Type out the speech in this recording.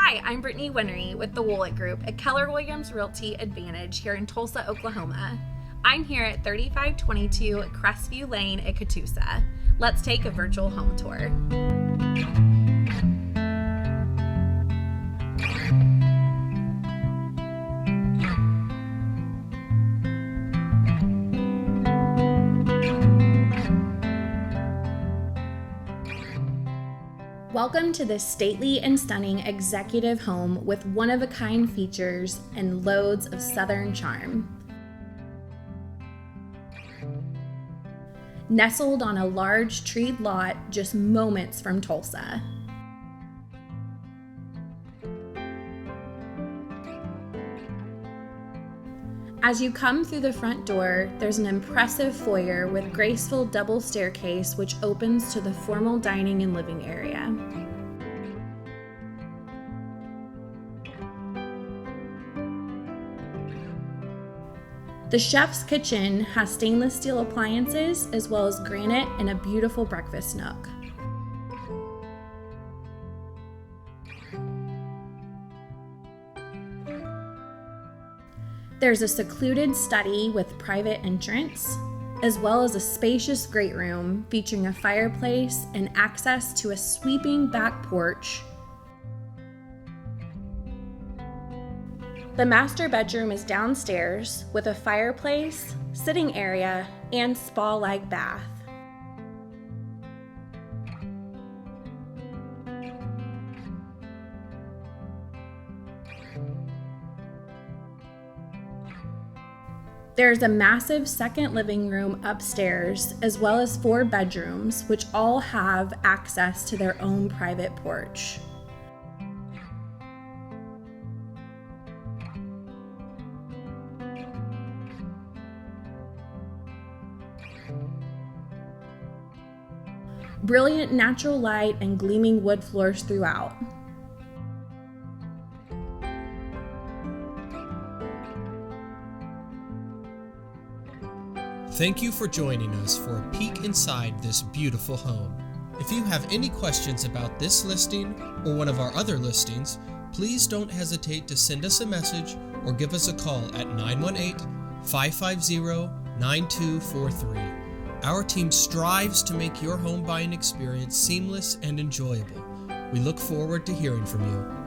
Hi, I'm Brittany Whinery with the Woolett Group at Keller Williams Realty Advantage here in Tulsa, Oklahoma. I'm here at 3522 Crestview Lane at Catoosa. Let's take a virtual home tour. Welcome to this stately and stunning executive home with one-of-a-kind features and loads of southern charm. Nestled on a large treed lot just moments from Tulsa. As you come through the front door, there's an impressive foyer with graceful double staircase which opens to the formal dining and living area. The chef's kitchen has stainless steel appliances as well as granite and a beautiful breakfast nook. There's a secluded study with private entrance, as well as a spacious great room featuring a fireplace and access to a sweeping back porch. The master bedroom is downstairs with a fireplace, sitting area, and spa-like bath. There's a massive second living room upstairs, as well as 4 bedrooms, which all have access to their own private porch. Brilliant natural light and gleaming wood floors throughout. Thank you for joining us for a peek inside this beautiful home. If you have any questions about this listing or one of our other listings, please don't hesitate to send us a message or give us a call at 918-550-9243. Our team strives to make your home buying experience seamless and enjoyable. We look forward to hearing from you.